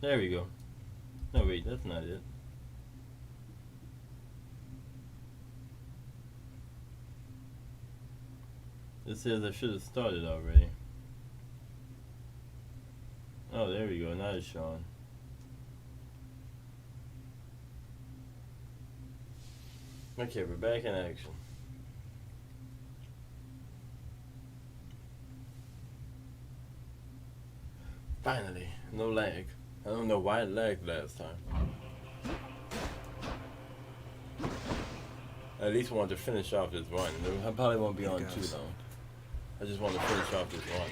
There we go. No, wait, that's not it. It says I should have started already. Oh, there we go. Now it's showing. Okay, we're back in action. Finally, no lag. I don't know why it lagged last time. I at least wanted to finish off this run. I probably won't be on too long. I just want to finish off this run.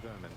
Vermin.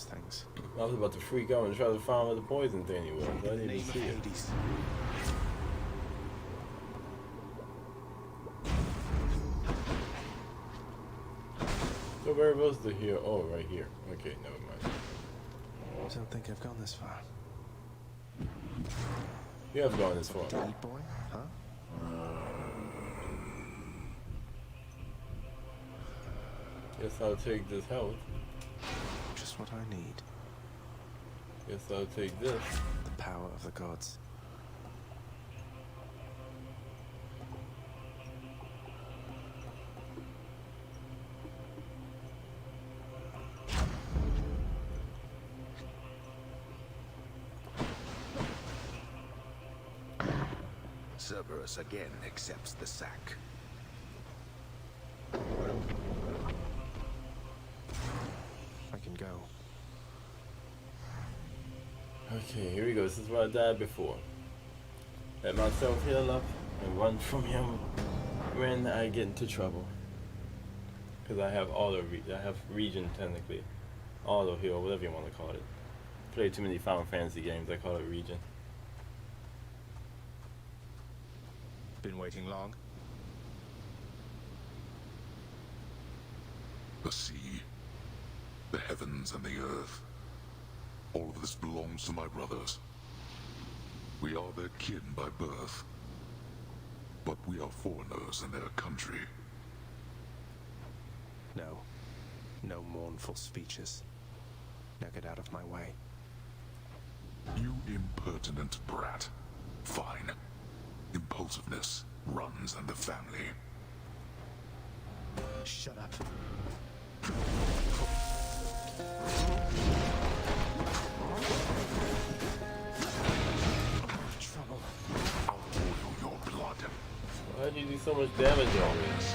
Things. I was about to freak out and try to find where the poison thing was. I didn't even see it. So where was the here? Oh, right here. Okay, never mind. I don't think I've gone this far. You have gone this far. Deep boy, huh? Guess I'll take this health. Just what I need. Guess I'll take this. The power of the gods. Cerberus again accepts the sack. I can go. Okay, here we go. This is where I died before. Let myself heal up and run from him when I get into trouble. Because I have I have region technically. Auto heal, whatever you want to call it. Played too many Final Fantasy games, I call it region. Been waiting long? The sea, the heavens and the earth. All of this belongs to my brothers. We are their kin by birth, but we are foreigners in their country. No. No mournful speeches. Now get out of my way. You impertinent brat. Fine. Impulsiveness runs in the family. Shut up. Trouble. I'll boil your blood. Why do you do so much damage always?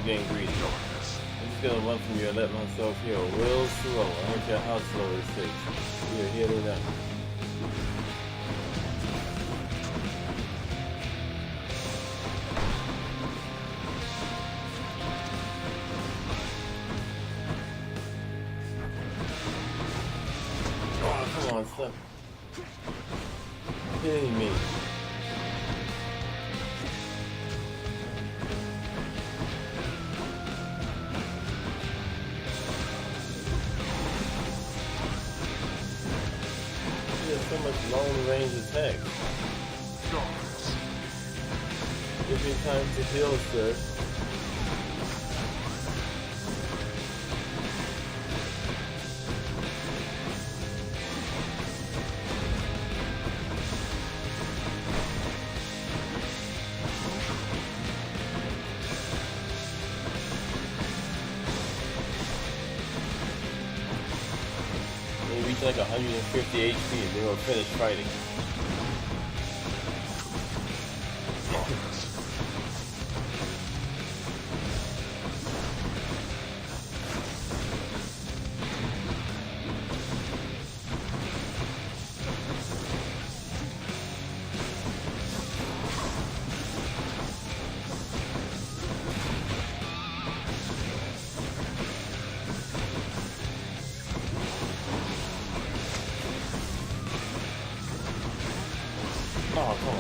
getting greedy. I'm just gonna run from you and let myself heal real slow. I don't care how slow it takes. You're healing them. Oh, come on, stop hitting me. So much long range attack. Give me time to heal, sir. They reach like 150 HP and they will finish fighting. Oh, come on.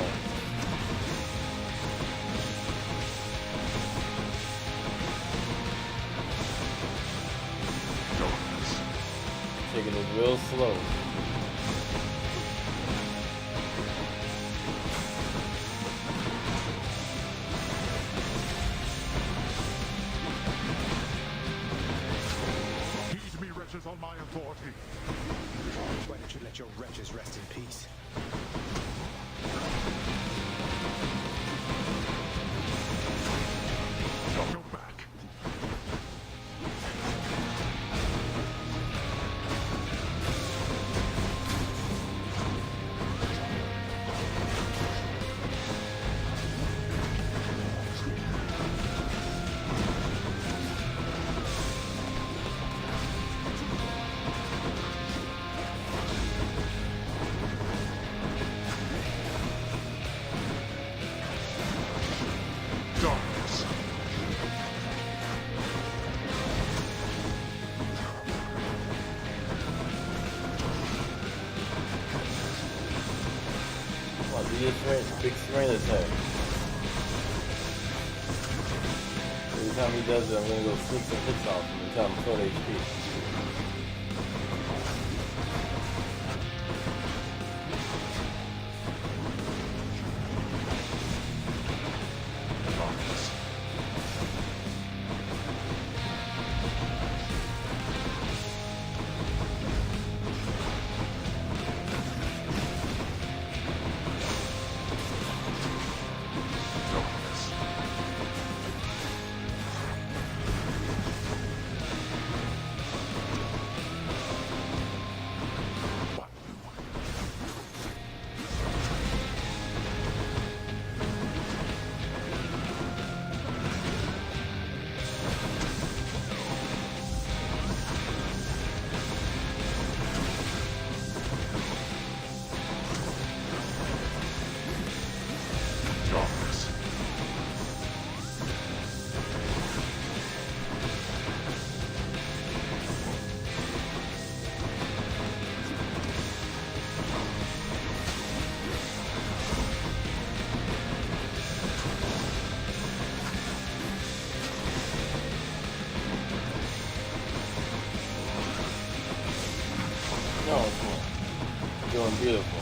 Taking it real slow. Heed me, wretches, on my authority. Why don't you let your wretches rest in peace? Go back. Darkness. Come on, do this big strain attack. Every time he does it, I'm gonna go sneak some hits off him until I'm full HP. Darkness. Darkness. What? Darkness. No, come on. You're doing beautiful.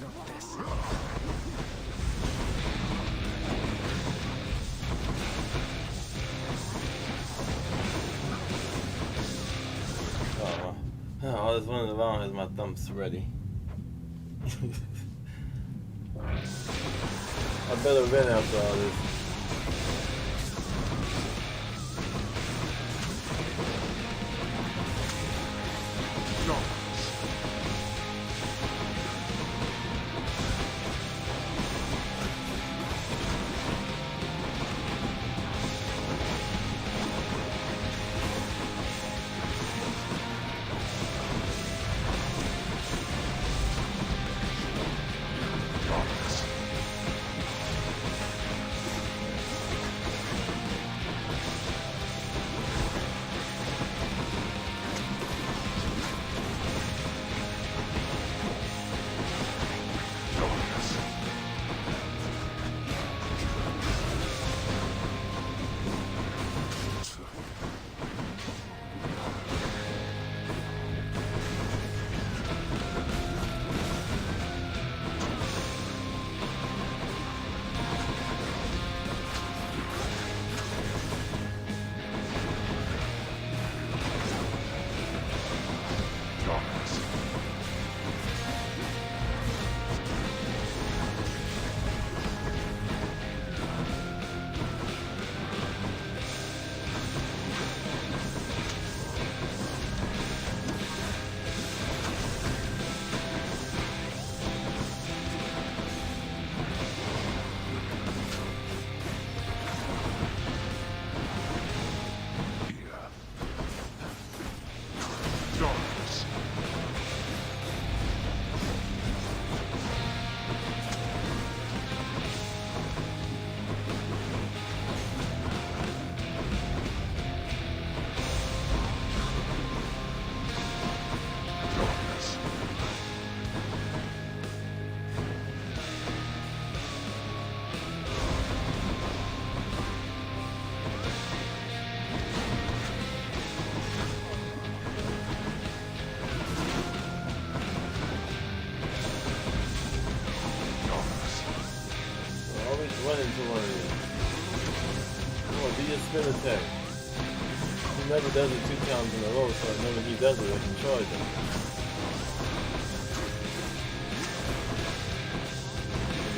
Not this. Oh, all that's running around has my thumbs ready. I better win after all this. Darkness. attack. He never does it 2 times in a row, so whenever he does it, I can charge him.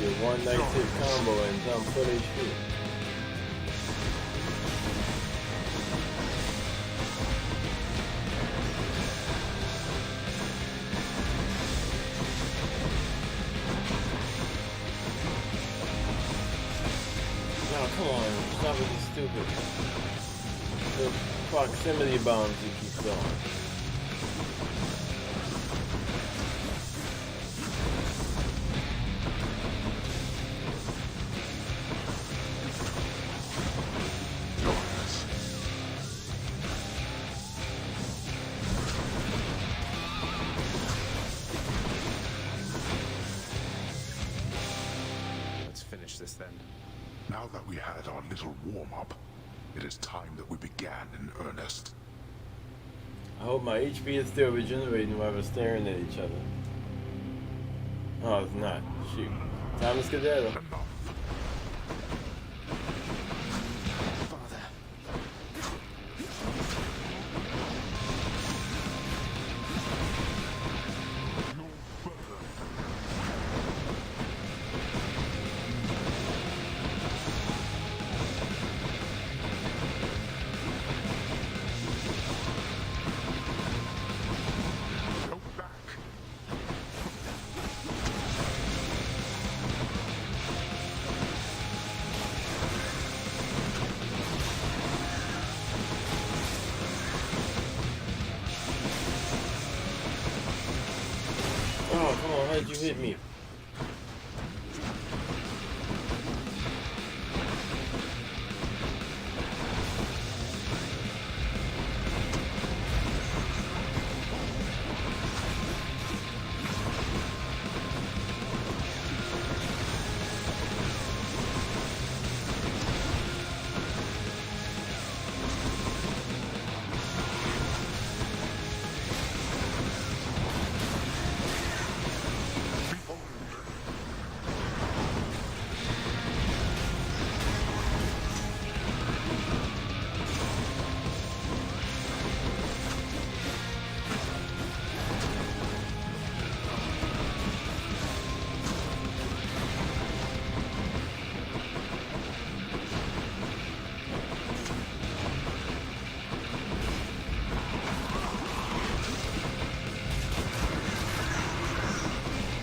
It'll be a 1 night hit combo and I'm full HP. Oh, come on, stop with this stupid. The proximity bombs you keep throwing. Let's finish this then. Now that we had our little warm-up, it is time that we began in earnest. I hope my HP is still regenerating while we're staring at each other. Oh, it's not. Shoot. Time to skedaddle. Enough. Father. No further. Go back. Oh, come on, how did you hit me?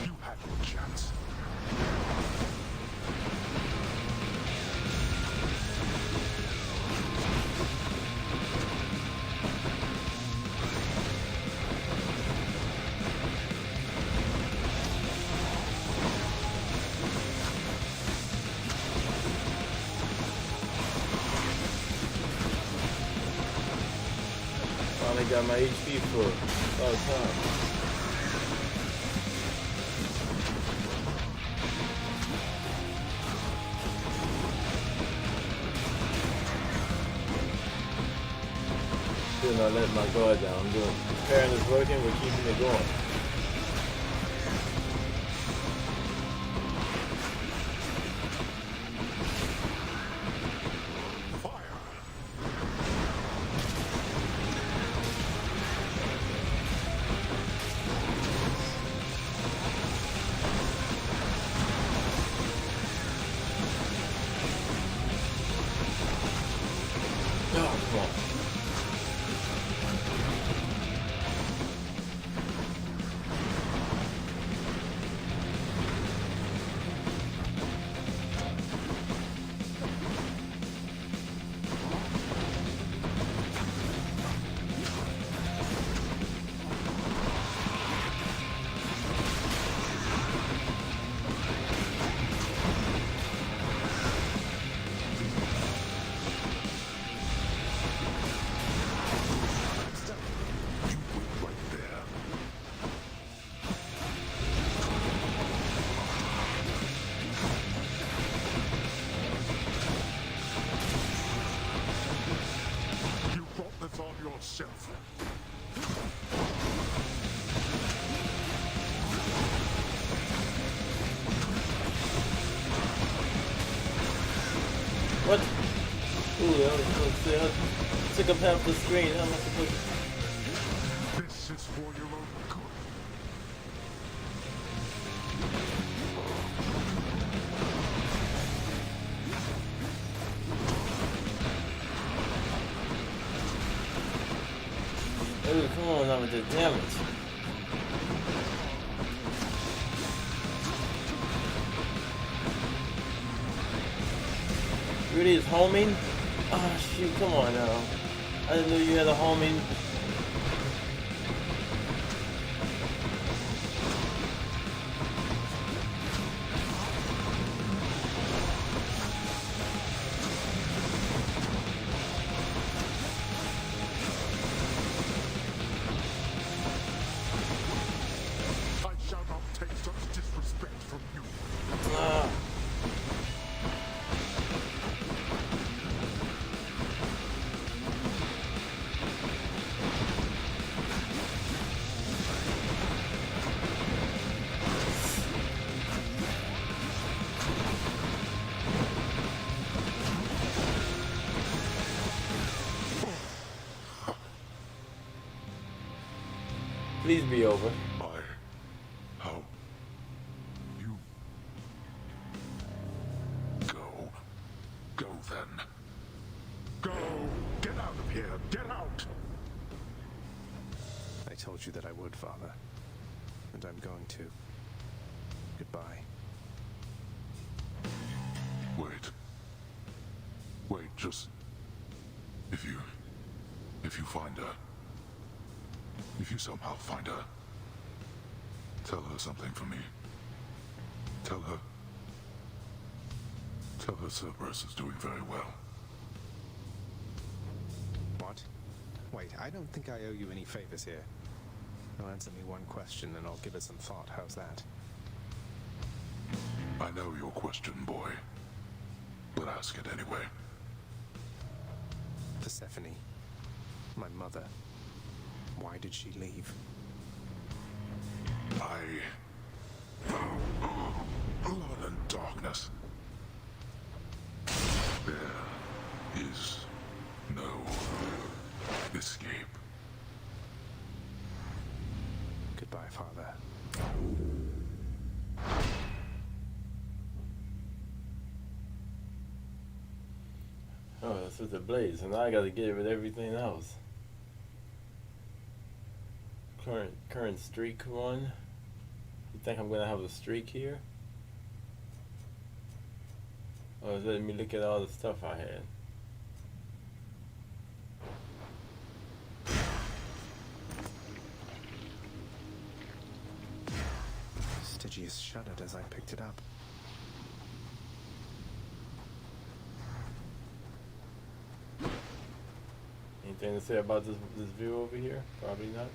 You had your chance. Finally got my HP full. About time. Still not letting my guard down. I'm doing. Parent is working, we're keeping it going. Fire! Oh, come on. You wait right there. You brought this on yourself. What? Ooh, that was close. See, I took up half the screen. How am I supposed to... This is for your own good. Ooh, come on now with the damage. Really is homing? Oh shoot, come on now. I didn't know you had a homing. I shall not take such disrespect from you. Ah. Please be over. How? You... Go. Go then. Go! Get out of here! Get out! I told you that I would, Father. And I'm going to. Goodbye. Wait. Wait, just... If you find her... If you somehow find her... Tell her something for me. Tell her Cerberus is doing very well. What? Wait, I don't think I owe you any favors here. Now answer me one question and I'll give it some thought. How's that? I know your question, boy. But ask it anyway. Persephone, my mother, why did she leave? Blood and darkness. There is no escape. Goodbye, Father. Oh, that's with the blades, and now I gotta get it with everything else. Current streak one. You think I'm gonna have a streak here? Oh, it's letting me look at all the stuff I had. Stygius shuddered as I picked it up. Anything to say about this view over here? Probably not.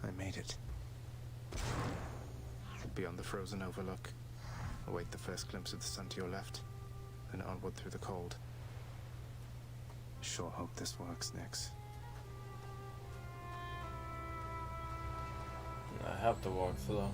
I made it. Beyond the frozen overlook, await the first glimpse of the sun to your left, then onward through the cold. Sure hope this works, Nix. I have to walk slow.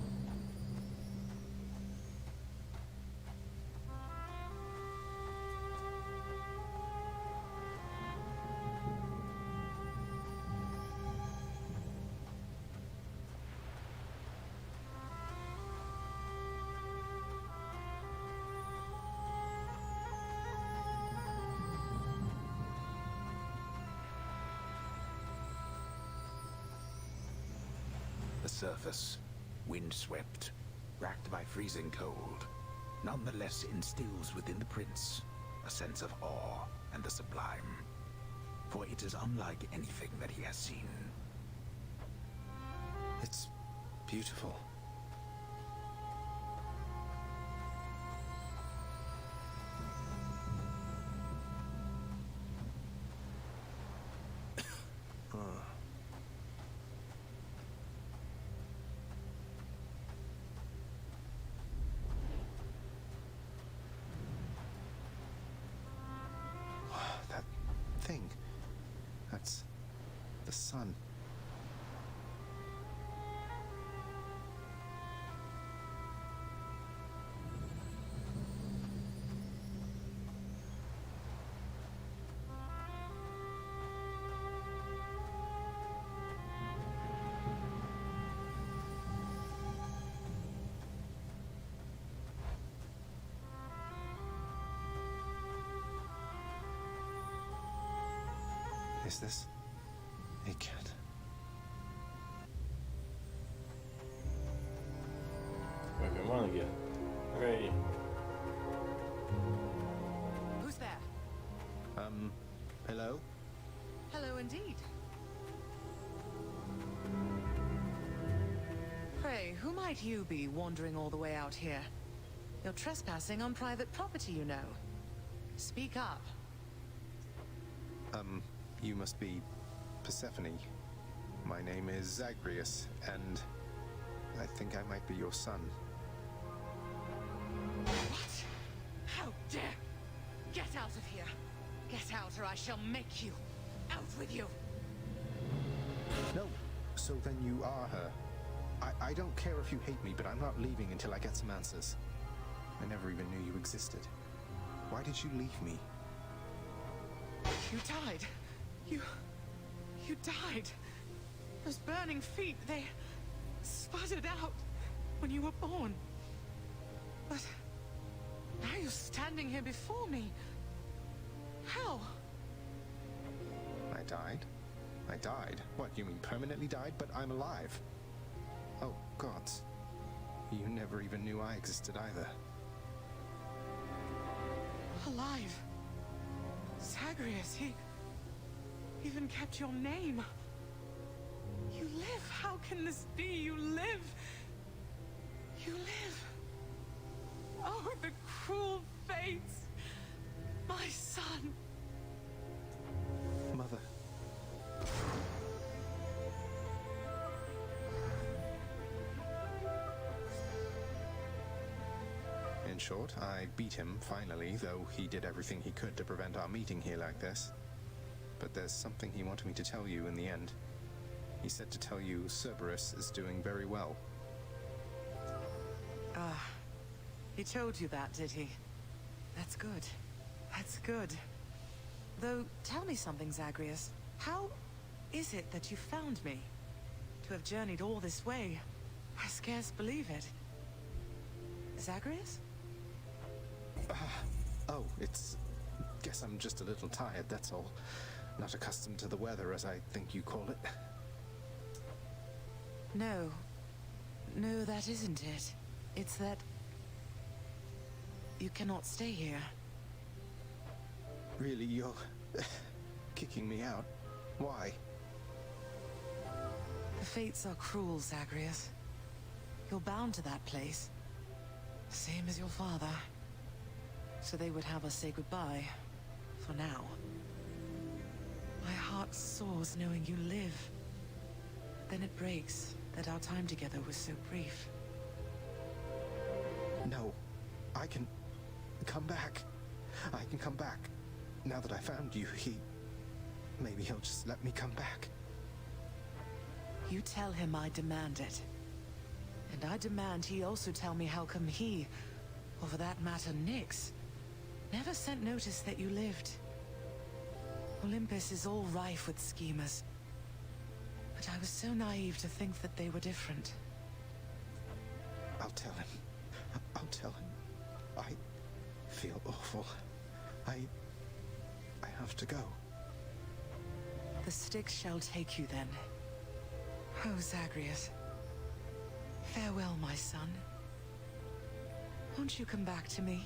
The surface, windswept, racked by freezing cold, nonetheless instills within the prince a sense of awe and the sublime, for it is unlike anything that he has seen. It's beautiful. That's the sun. Is this? It can't. Working on again. Great. Who's there? Hello? Hello indeed. Pray, who might you be wandering all the way out here? You're trespassing on private property, you know. Speak up. You must be Persephone. My name is Zagreus, and I think I might be your son. What? How dare! Get out of here! Get out or I shall make you! Out with you! No, so then you are her. I don't care if you hate me, but I'm not leaving until I get some answers. I never even knew you existed. Why did you leave me? You died. You died. Those burning feet, they sputtered out when you were born. But now you're standing here before me. How? I died? I died? What, you mean permanently died? But I'm alive. Oh, gods. You never even knew I existed either. Alive. Zagreus, he even kept your name. You live. How can this be? You live. You live. Oh, the cruel fates. My son. Mother. In short, I beat him, finally, though he did everything he could to prevent our meeting here like this. But there's something he wanted me to tell you in the end. He said to tell you Cerberus is doing very well. Ah, he told you that, did he? That's good. That's good. Though, tell me something, Zagreus. How is it that you found me? To have journeyed all this way, I scarce believe it. Zagreus? Oh, it's... Guess I'm just a little tired, that's all. Not accustomed to the weather, as I think you call it. No. No, that isn't it. It's that... you cannot stay here. Really, you're... kicking me out? Why? The fates are cruel, Zagreus. You're bound to that place. Same as your father. So they would have us say goodbye. For now. My heart soars knowing you live. Then it breaks that our time together was so brief. No. I can... come back. I can come back. Now that I found you, maybe he'll just let me come back. You tell him I demand it. And I demand he also tell me how come he, or for that matter Nyx, never sent notice that you lived. Olympus is all rife with schemers. But I was so naive to think that they were different. I'll tell him. I'll tell him. I feel awful. I have to go. The Styx shall take you then. Oh, Zagreus. Farewell, my son. Won't you come back to me?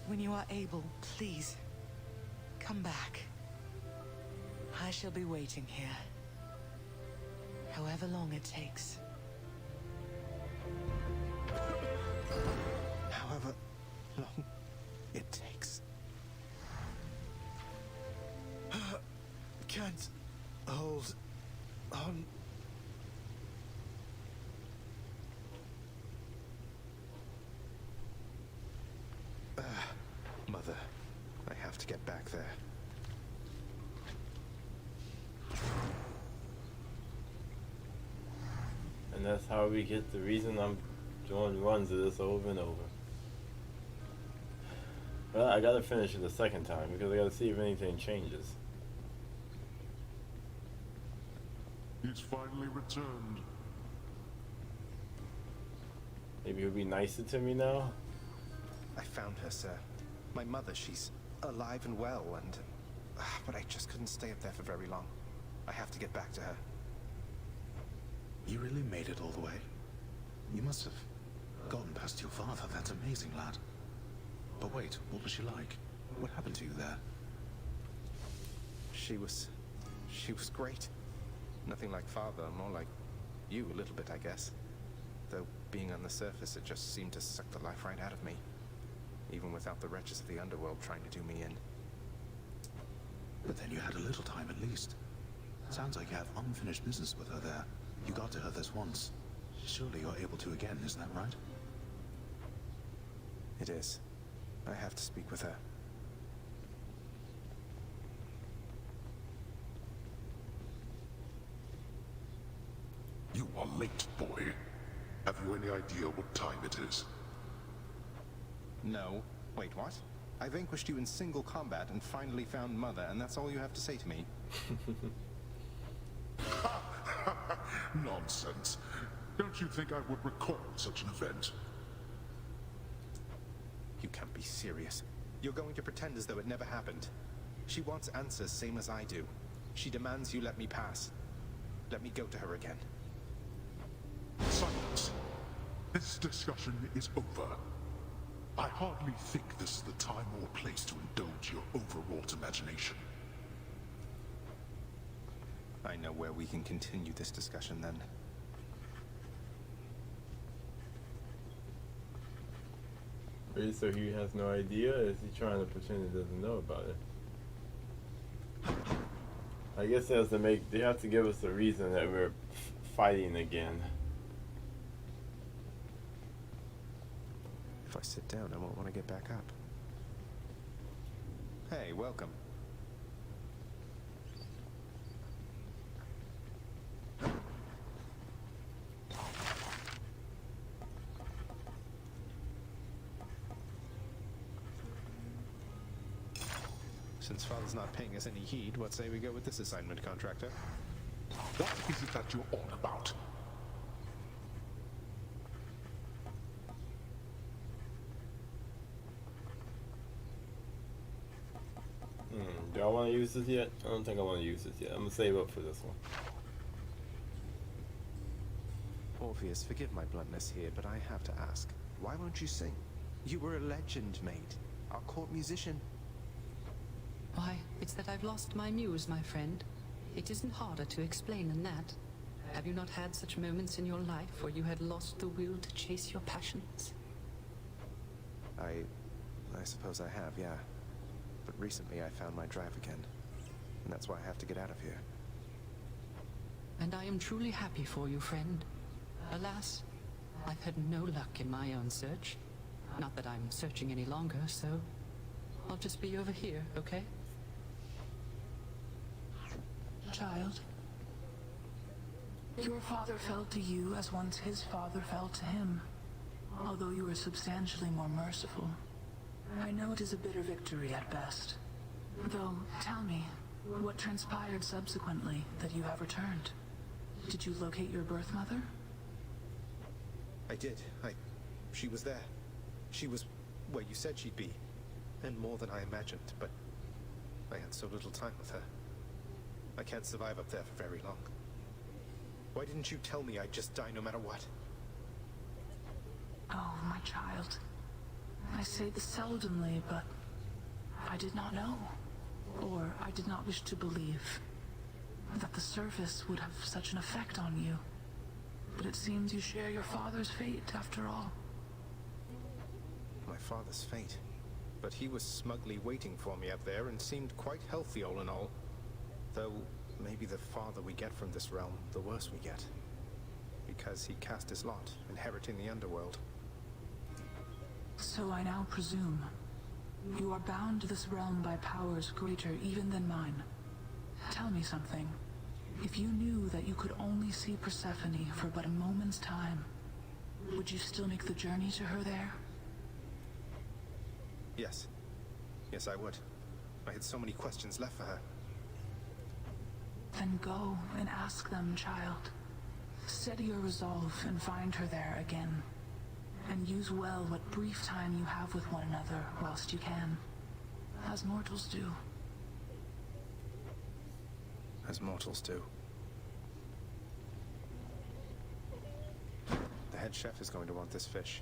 When you are able, please. Come back. I shall be waiting here. However long it takes. However long it takes. Can't hold on. Mother, I have to get back there. And that's how we get the reason I'm doing runs of this over and over. Well, I gotta finish it the second time because I gotta see if anything changes. He's finally returned. Maybe he'll be nicer to me now. I found her, sir. My mother, she's alive and well, and... but I just couldn't stay up there for very long. I have to get back to her. You really made it all the way. You must have gotten past your father. That's amazing, lad. But wait, what was she like? What happened to you there? She was great. Nothing like father, more like you a little bit, I guess. Though being on the surface, it just seemed to suck the life right out of me. Even without the wretches of the underworld trying to do me in. But then you had a little time at least. Sounds like you have unfinished business with her there. You got to her this once. Surely you're able to again, isn't that right? It is. I have to speak with her. You are late, boy. Have you any idea what time it is? No. Wait, what? I vanquished you in single combat and finally found Mother, and that's all you have to say to me? Nonsense. Don't you think I would recall such an event? You can't be serious. You're going to pretend as though it never happened. She wants answers, same as I do. She demands you let me pass. Let me go to her again. Silence. This discussion is over. I hardly think this is the time or place to indulge your overwrought imagination. I know where we can continue this discussion then. Really? So he has no idea? Or is he trying to pretend he doesn't know about it? I guess they have to give us a reason that we're fighting again. If I sit down, I won't want to get back up. Hey, welcome. Since Father's not paying us any heed, what say we go with this assignment, contractor? What is it that you're on about? Do I want to use this yet? I don't think I want to use this yet. I'm going to save up for this one. Orpheus, forgive my bluntness here, but I have to ask. Why won't you sing? You were a legend, mate. Our court musician. Why, it's that I've lost my muse, my friend. It isn't harder to explain than that. Have you not had such moments in your life where you had lost the will to chase your passions? I suppose I have, yeah. But recently I found my drive again. And that's why I have to get out of here. And I am truly happy for you, friend. Alas, I've had no luck in my own search. Not that I'm searching any longer, so I'll just be over here, okay? Child, your father fell to you as once his father fell to him, although you were substantially more merciful. I know it is a bitter victory at best. Though, tell me, what transpired subsequently that you have returned? Did you locate your birth mother? I did. She was there. She was where you said she'd be. And more than I imagined, but I had so little time with her. I can't survive up there for very long. Why didn't you tell me I'd just die no matter what? Oh, my child. I say this seldomly, but I did not know, or I did not wish to believe, that the surface would have such an effect on you. But it seems you share your father's fate, after all. My father's fate. But he was smugly waiting for me up there and seemed quite healthy all in all. Though, maybe the farther we get from this realm, the worse we get. Because he cast his lot, inheriting the underworld. So I now presume you are bound to this realm by powers greater even than mine. Tell me something. If you knew that you could only see Persephone for but a moment's time, would you still make the journey to her there? Yes. Yes, I would. I had so many questions left for her. Then go and ask them, child. Steady your resolve and find her there again. And use well what brief time you have with one another whilst you can. As mortals do. As mortals do. The head chef is going to want this fish.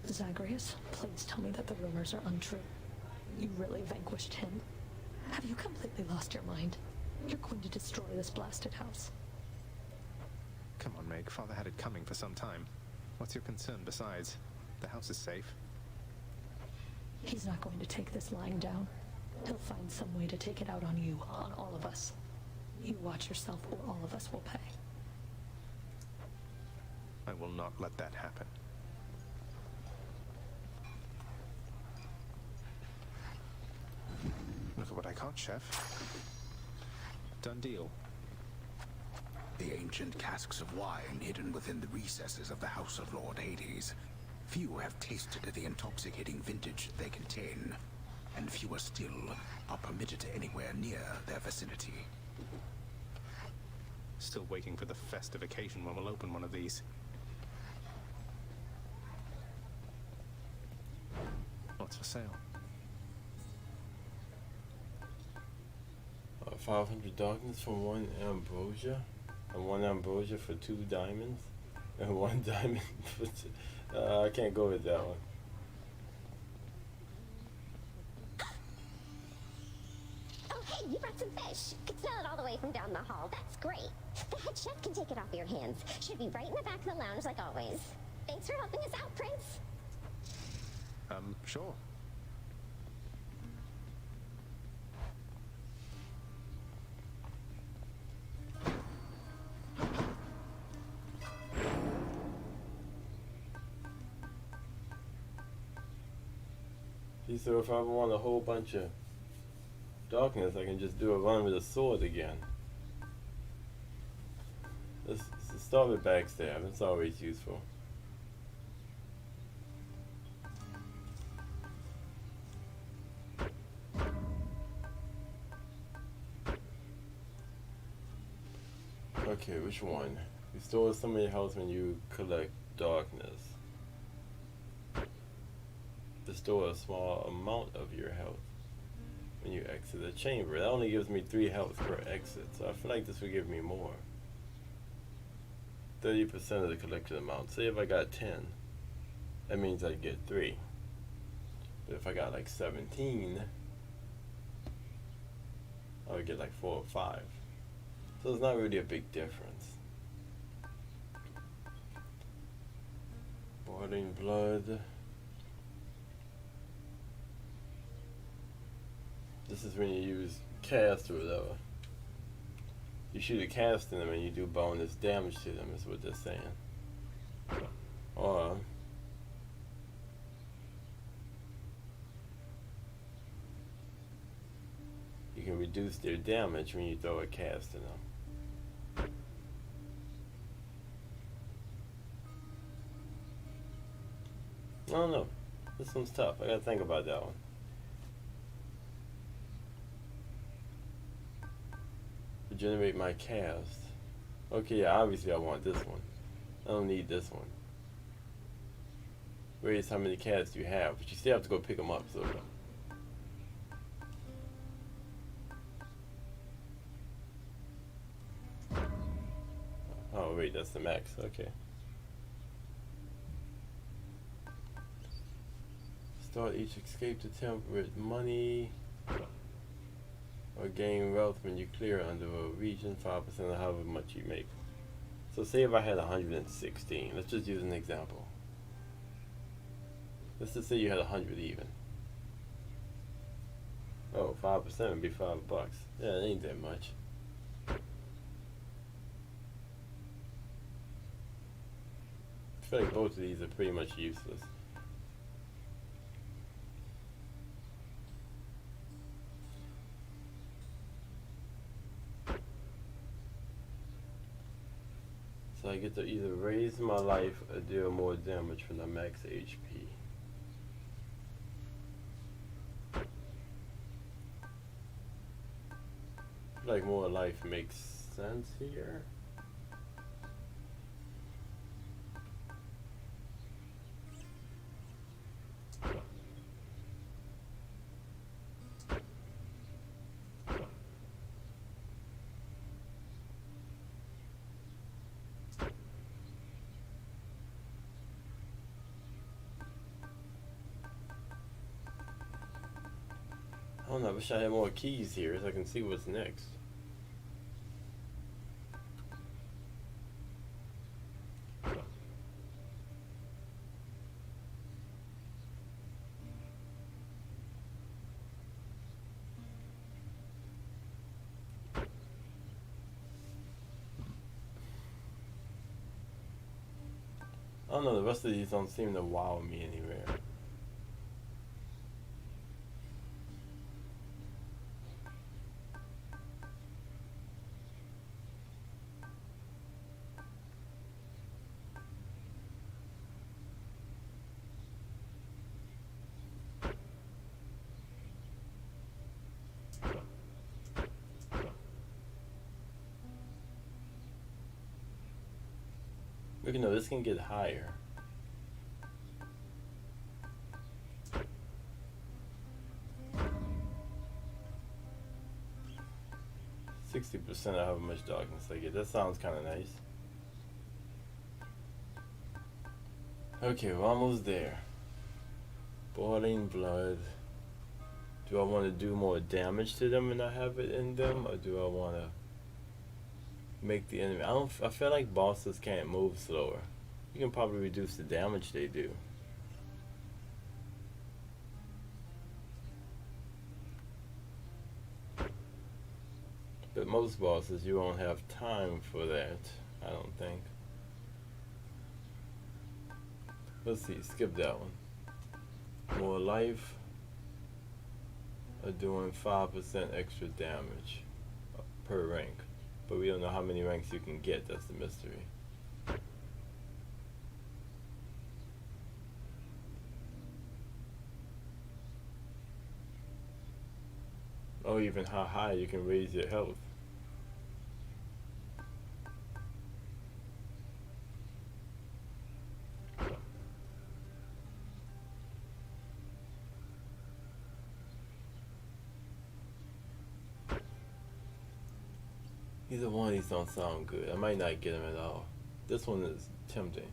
Zagreus, please tell me that the rumors are untrue. You really vanquished him? Have you completely lost your mind? You're going to destroy this blasted house. Come on, Meg. Father had it coming for some time. What's your concern besides? The house is safe. He's not going to take this lying down. He'll find some way to take it out on you, on all of us. You watch yourself or all of us will pay. I will not let that happen. Look at what I caught, Chef. Done deal. The ancient casks of wine hidden within the recesses of the House of Lord Hades. Few have tasted the intoxicating vintage they contain, and fewer still are permitted anywhere near their vicinity. Still waiting for the festive occasion when we'll open one of these. What's for sale? 500 darkness for 1 ambrosia, and 1 ambrosia for 2 diamonds, and 1 diamond for I can't go with that one. Oh, hey, you brought some fish. Could smell it all the way from down the hall. That's great. The head chef can take it off your hands. Should be right in the back of the lounge like always. Thanks for helping us out, Prince. Sure. So if I want a whole bunch of darkness, I can just do a run with a sword again. Let's start with backstab. It's always useful. Okay, which one? Restore some of your health when you collect darkness. Restore a small amount of your health when you exit the chamber. That only gives me 3 health per exit, so I feel like this would give me more. 30% of the collected amount. Say if I got 10, that means I'd get 3. But if I got like 17, I would get like 4 or 5. So it's not really a big difference. Boiling blood. This is when you use cast or whatever. You shoot a cast in them and you do bonus damage to them, is what they're saying. Or you can reduce their damage when you throw a cast in them. I don't know. This one's tough. I gotta think about that one. Generate my cast. Okay, yeah, obviously I want this one. I don't need this one. Raise how many casts you have, but you still have to go pick them up, so. Oh wait, that's the max, okay. Start each escape attempt with money. Or gain wealth when you clear under a region 5% of however much you make. So say if I had 116, let's just use an example. Let's just say you had 100 even. Oh, 5% would be $5. Yeah, it ain't that much. I feel like both of these are pretty much useless. So I get to either raise my life or deal more damage from the max HP. Like more life makes sense here. I don't know, I wish I had more keys here so I can see what's next. I don't know, the rest of these don't seem to wow me anywhere. Look, no, this can get higher. %60% of how much darkness I get. That sounds kind of nice. Okay, we're almost there. Boiling blood. Do I want to do more damage to them when I have it in them, or do I want to make the enemy? I feel like bosses can't move slower. You can probably reduce the damage they do. But most bosses, you won't have time for that, I don't think. Let's see, skip that one. More life, or doing 5% extra damage per rank. But we don't know how many ranks you can get, that's the mystery. Or even how high you can raise your health. Either one of these don't sound good. I might not get them at all. This one is tempting.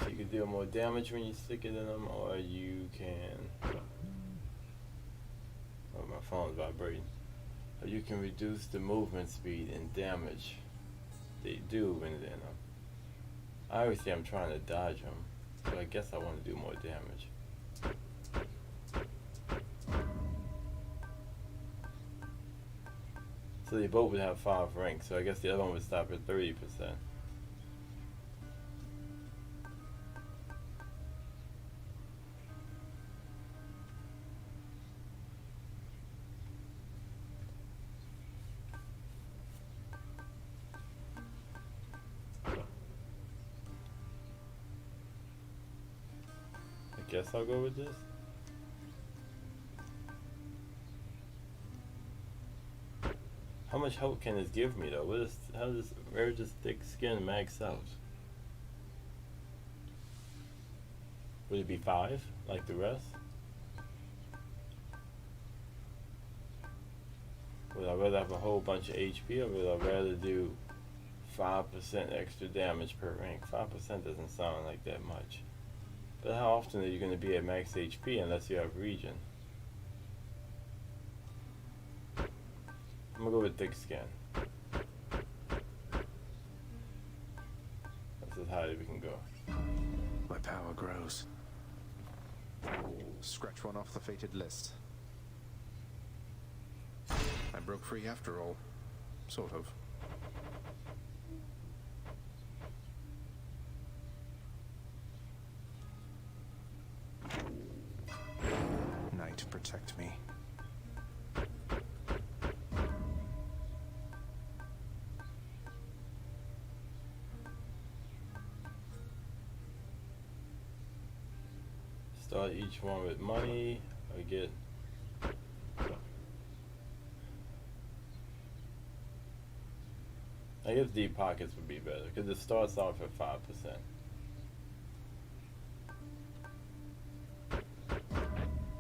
So you can deal more damage when you stick it in them, or you can... Oh, my phone's vibrating. Or you can reduce the movement speed and damage they do when they're in them. Obviously, I'm trying to dodge them, so I guess I want to do more damage. So they both would have 5 ranks, so I guess the other one would stop at 30%. I guess I'll go with this. How much health can this give me though? Where does thick skin max out? Would it be 5 like the rest? Would I rather have a whole bunch of HP, or would I rather do 5% extra damage per rank? 5% doesn't sound like that much. But how often are you going to be at max HP unless you have regen? I'm going to go with thick skin. That's as high as we can go. My power grows. Scratch one off the fated list. I broke free after all. Sort of. Night, protect me. Start each one with money. I get. I guess deep pockets would be better because it starts off at 5%.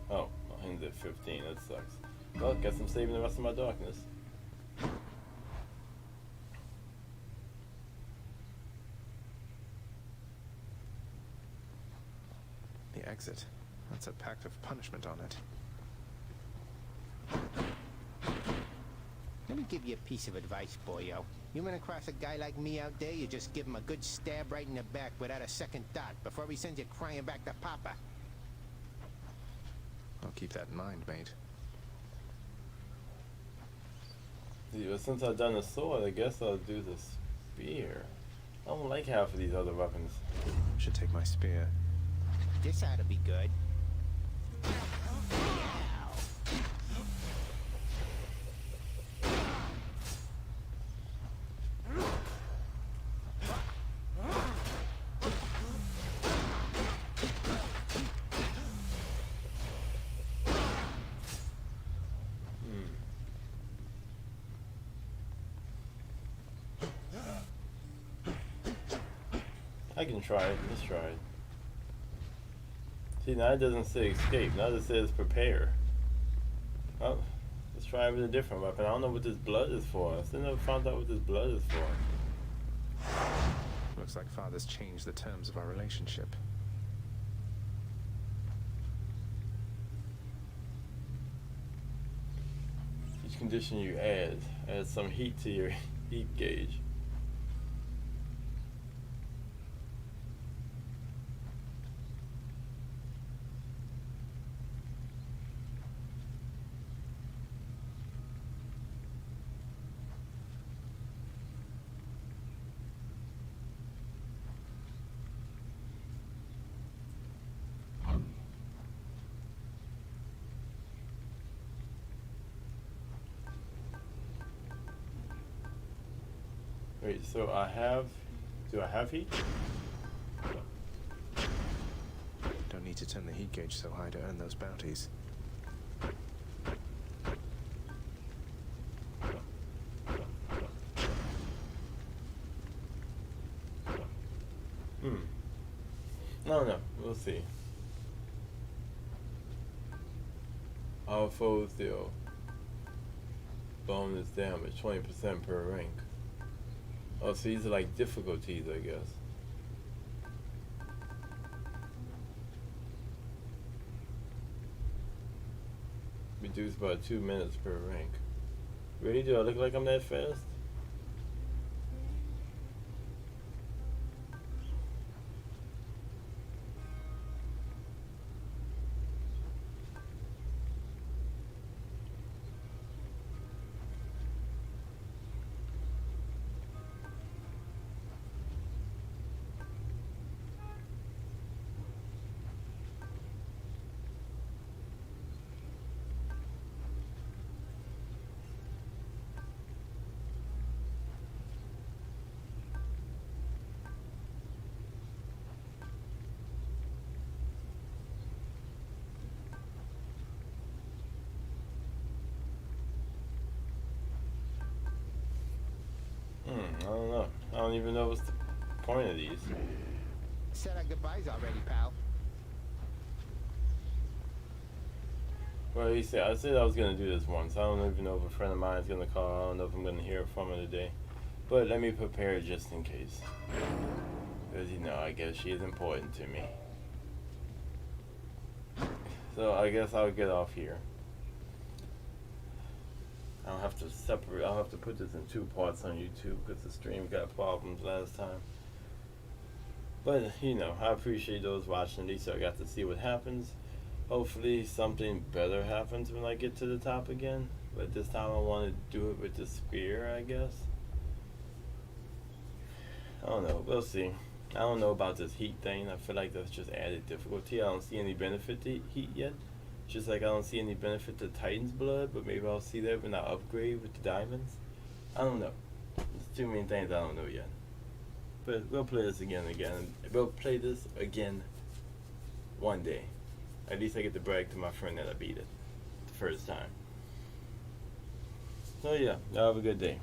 Oh, I ended at 15. That sucks. Well, guess I'm saving the rest of my darkness. The exit. That's a pact of punishment on it. Let me give you a piece of advice, boyo. You run across a guy like me out there, you just give him a good stab right in the back without a second thought before he sends you crying back to Papa. I'll keep that in mind, mate. See, but since I've done the sword, I guess I'll do the spear. I don't like half of these other weapons. Should take my spear. This ought to be good. I can try it. Let's try it. See, now it doesn't say escape. Now it says prepare. Well, let's try it with a different weapon. I don't know what this blood is for. I still never found out what this blood is for. Looks like Father's changed the terms of our relationship. Each condition you add adds some heat to your heat gauge. Wait, so do I have heat? Don't need to turn the heat gauge so high to earn those bounties. No, we'll see. All foes deal bonus damage, 20% per rank. Oh, so these are like difficulties, I guess. Reduced by 2 minutes per rank. Really? Do I look like I'm that fast? I don't know. I don't even know what's the point of these. Said our goodbyes already, pal. Well, I said I was gonna do this once. I don't even know if a friend of mine is gonna call. I don't know if I'm gonna hear from her today. But let me prepare just in case. Because, I guess she is important to me. So I guess I'll get off here. I'll have to put this in 2 parts on YouTube because the stream got problems last time. But, I appreciate those watching. At least I got to see what happens. Hopefully something better happens when I get to the top again. but this time I want to do it with the spear, I guess. I don't know. We'll see. I don't know about this heat thing. I feel like that's just added difficulty. I don't see any benefit to heat yet. Just like I don't see any benefit to Titan's blood, but maybe I'll see that when I upgrade with the diamonds. I don't know. There's too many things I don't know yet. But we'll play this again. We'll play this again one day. At least I get to brag to my friend that I beat it the first time. So yeah, y'all have a good day.